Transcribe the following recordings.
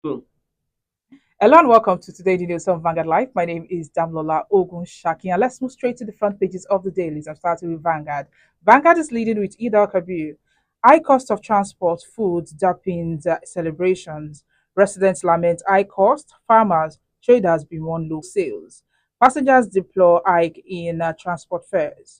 So, Hello and welcome to today's news on Vanguard Life. My name is Damlola Ogun Shaki, and let's move straight to the front pages of the dailies. I'm starting with Vanguard. Vanguard is leading with Eid al Kabir. High cost of transport, food, dappings, celebrations. Residents lament high cost. Farmers, traders bemoan low sales. Passengers deplore hike in transport fares.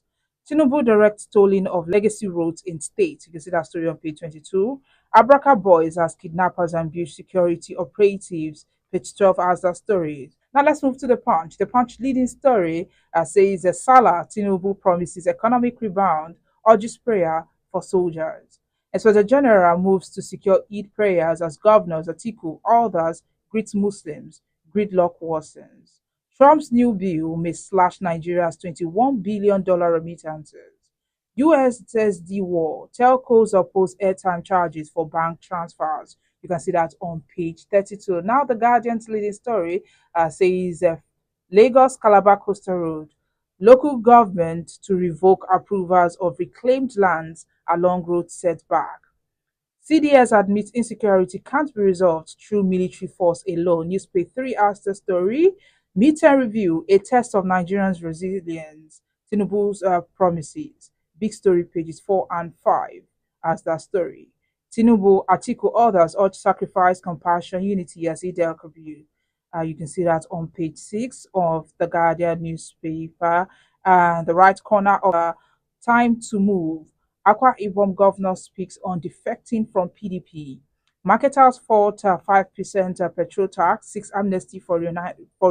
Tinubu directs tolling of legacy roads in state. You can see that story on page 22. Abraka boys as kidnappers and bush security operatives. Page 12 has that story. Now let's move to the Punch. The Punch leading story says Sallah Tinubu promises economic rebound, urges prayer for soldiers. As well, the general moves to secure Eid prayers as governors Atiku, others greet Muslims. Gridlock worsens. Trump's new bill may slash Nigeria's $21 billion remittances. USSD war. Telcos oppose airtime charges for bank transfers. You can see that on page 32. Now, the Guardian's leading story says Lagos Calabar Coastal Road. Local government to revoke approvals of reclaimed lands along road setback. CDS admits insecurity can't be resolved through military force alone. Newspaper 3 asks the story. Midterm review, a test of Nigerians' resilience. Tinubu's promises. Big story pages 4 and 5 as that story. Tinubu, Atiku, others urge sacrifice, compassion, unity as Idel Kabir. You can see that on page 6 of the Guardian newspaper. And the right corner of time to move. Akwa Ibom governor speaks on defecting from PDP. Marketers fought 5% petrol tax, 6 amnesty for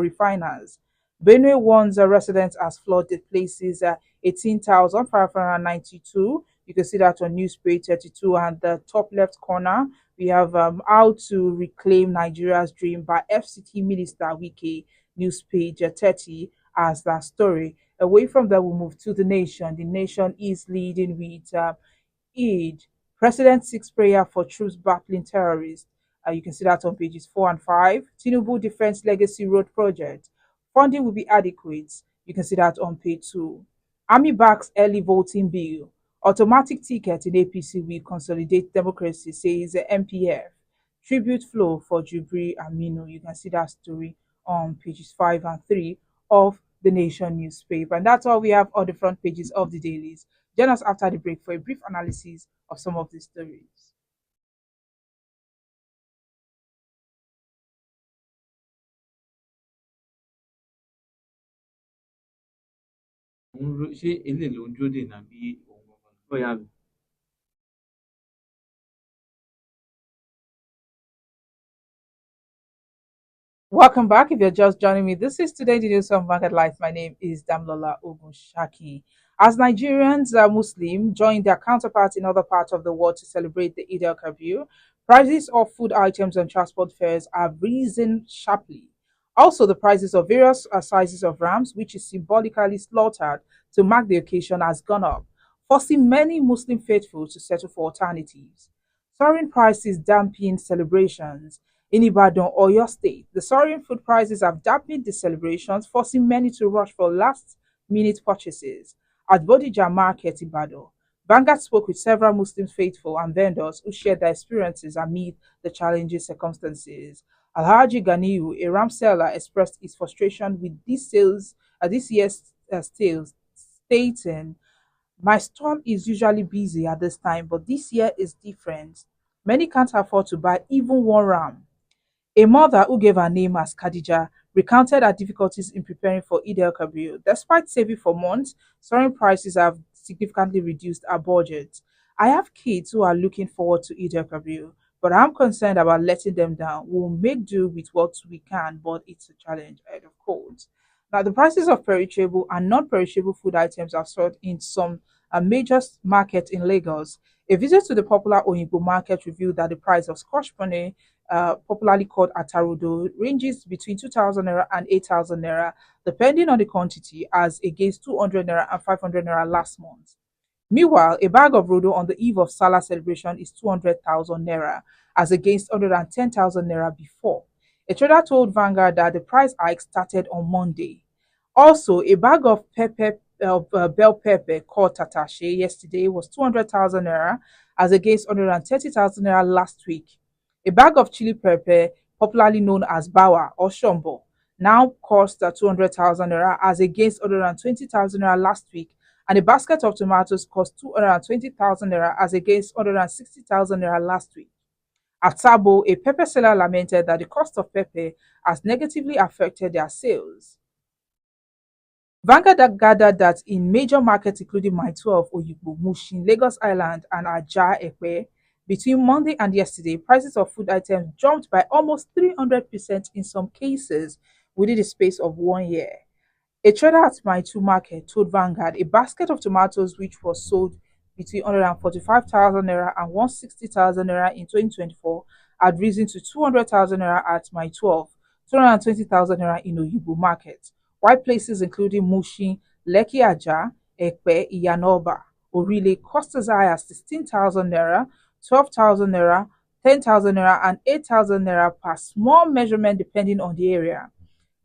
refiners. Benue warns residents as flooded places 18,592. You can see that on news page 32 and the top left corner. We have how to reclaim Nigeria's dream by FCT Minister Wike, news page 30 as that story. Away from that, we move to the nation. The nation is leading with Eid. President seeks prayer for troops battling terrorists. You can see that on pages 4 and 5. Tinubu Defense Legacy Road Project. Funding will be adequate. You can see that on page 2. Army backs early voting bill. Automatic ticket in APC will consolidate democracy, says the MPF. Tribute flow for Jubri Aminu. You can see that story on pages 5 and 3 of the Nation newspaper. And that's all we have on the front pages of the dailies. Join us after the break for a brief analysis of some of these stories. ṣé eléyìí ló ń dúró dè nàbí òun gangan bóyá Welcome back. If you're just joining me, this is Today the News on Market Life. My name is Damlola Ogunshaki. As Nigerians Muslim join their counterparts in other parts of the world to celebrate the Eid al-Kabir, prices of food items and transport fares have risen sharply. Also, the prices of various sizes of rams, which is symbolically slaughtered to mark the occasion, has gone up, forcing many Muslim faithful to settle for alternatives. Soaring prices dampen celebrations in Ibadan or your state. The soaring food prices have dampened the celebrations, forcing many to rush for last minute purchases. At Bodija Market, Ibadan, Vanguard spoke with several Muslim faithful and vendors who shared their experiences amid the challenging circumstances. Alhaji Ganiyu, a ram seller, expressed his frustration with this year's sales, stating, "My stall is usually busy at this time, but this year is different. Many can't afford to buy even one ram." A mother who gave her name as Khadija recounted her difficulties in preparing for Eid el-Kabir. Despite saving for months, soaring prices have significantly reduced her budget. "I have kids who are looking forward to Eid el-Kabir, but I'm concerned about letting them down. We'll make do with what we can, but it's a challenge," end of quote. Now, the prices of perishable and non-perishable food items have soared in some major markets in Lagos. A visit to the popular Oyinbo market revealed that the price of scotch bonnet, popularly called atarudo, ranges between 2,000 naira and 8,000 naira, depending on the quantity, as against 200 naira and 500 naira last month. Meanwhile, a bag of rodo on the eve of Salah celebration is 200,000 naira, as against 110,000 naira before. A trader told Vanguard that the price hike started on Monday. Also, a bag of bell pepper called tatashe yesterday was 200,000 naira, as against 130,000 naira last week. A bag of chili pepper, popularly known as Bawa or Shombo, now cost 200,000 naira as against 120,000 naira last week. And a basket of tomatoes cost 220,000 naira as against 160,000 naira last week. At Sabo, a pepper seller lamented that the cost of pepper has negatively affected their sales. Vanguard gathered that in major markets including Mile 12, Oyigbo, Mushin, Lagos Island, and Aja Ekpe, between Monday and yesterday, prices of food items jumped by almost 300% in some cases within the space of 1 year. A trader at my two market told Vanguard a basket of tomatoes which was sold between 145,000 naira and 160,000 naira in 2024 had risen to 200,000 naira at my 12, 220,000 naira in Oyibo market, while places including Mushin, Lekki Aja, Ekpe, Iyanoba, Orile cost as high as 16,000 naira, 12,000 naira, 10,000 naira, and 8,000 naira per small measurement depending on the area.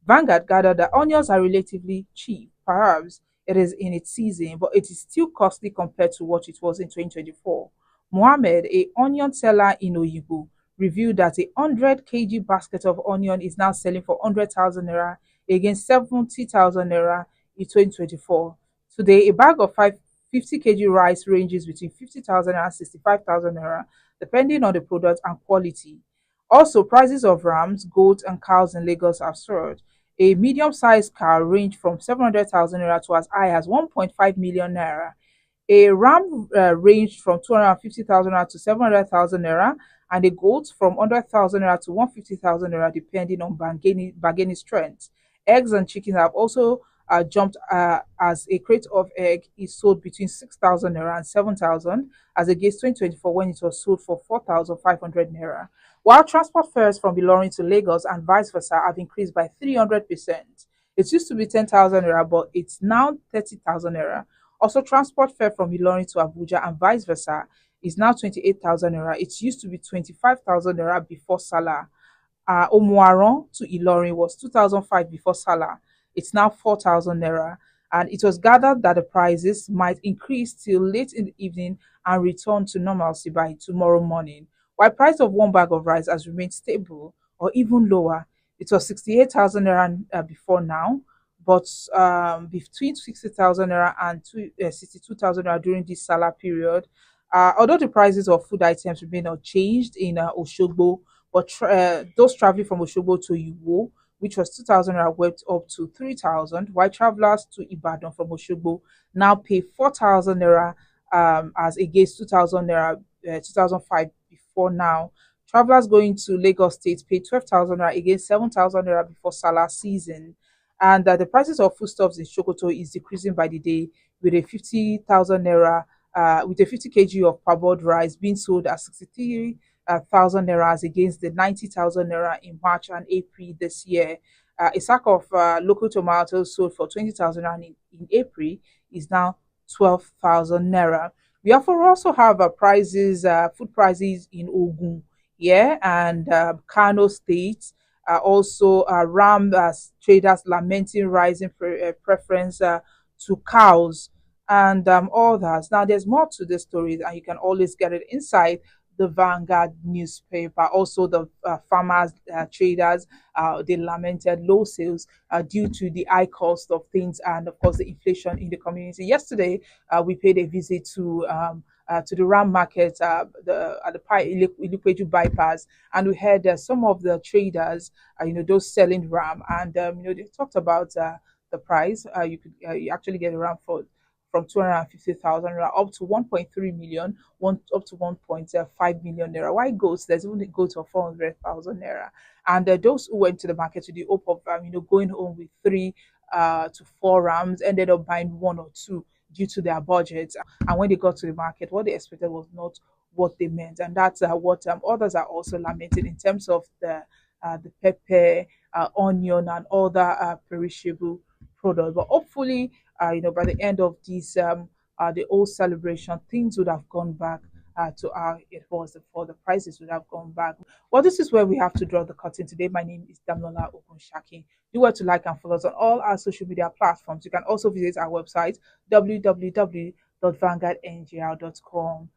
Vanguard gathered that onions are relatively cheap. Perhaps it is in its season, but it is still costly compared to what it was in 2024. Mohammed, a onion seller in Oyibo, revealed that a 100 kg basket of onion is now selling for 100,000 naira against 70,000 naira in 2024. Today, a bag of 50 kg rice ranges between 50,000 and 65,000 naira, depending on the product and quality. Also, prices of rams, goats, and cows in Lagos have soared. A medium-sized cow ranged from 700,000 naira to as high as 1.5 million naira. A ram ranged from 250,000 naira to 700,000 naira, and a goat from 100,000 naira to 150,000 naira, depending on bargaining strength. Eggs and chickens have also jumped as a crate of egg is sold between 6,000 naira and 7,000 as against 2024 when it was sold for 4,500 naira. While transport fares from Ilorin to Lagos and vice versa have increased by 300%. It used to be 10,000 naira, but it's now 30,000 naira. Also, transport fare from Ilorin to Abuja and vice versa is now 28,000 naira. It used to be 25,000 naira before Sallah. Omuaron to Ilorin was 2005 before Sallah. It's now 4,000 naira. And it was gathered that the prices might increase till late in the evening and return to normalcy by tomorrow morning. While price of one bag of rice has remained stable or even lower, it was 68,000 naira before now, but between 60,000 naira and 62,000 naira during this Salah period. Although the prices of food items remain unchanged in Oshogbo, but those traveling from Oshogbo to Iwo, which was 2,000 naira, went up to 3,000, while travelers to Ibadan from Oshogbo now pay 4,000 naira as against 2,000 naira 2005 before now. Travelers going to Lagos State pay 12,000 naira against 7,000 naira before Salah season. And the prices of foodstuffs in Sokoto is decreasing by the day with a 50,000 naira, with a 50 kg of parboiled rice being sold at 63,000 naira as against the 90,000 naira in March and April this year. A sack of local tomatoes sold for 20,000 naira in April is now 12,000 naira. We also have food prices in Ogun, yeah, and Kano State. Also, Ram traders lamenting rising preference to cows and others. Now, there's more to this story, and you can always get it inside the Vanguard newspaper. Also, the farmers, traders, they lamented low sales due to the high cost of things and, of course, the inflation in the community. Yesterday, we paid a visit to the Ram market, at the Ilupeju bypass, and we had some of the traders, those selling Ram, and they talked about the price. You actually get a Ram for from 250,000 naira up to 1.3 million, up to 1.5 million naira. Why goats? There's even a goat of 400,000 naira. And those who went to the market with the hope of going home with 3 to 4 rams ended up buying one or two due to their budget. And when they got to the market, what they expected was not what they meant, and that's what others are also lamenting in terms of the pepper, onion, and other perishable products. But hopefully, by the end of this the old celebration, things would have gone back to how it was before. The prices would have gone back. Well, this is where we have to draw the curtain today. My name is Damnola Ogunshaki. Do well to like and follow us on all our social media platforms. You can also visit our website www.vanguardngl.com.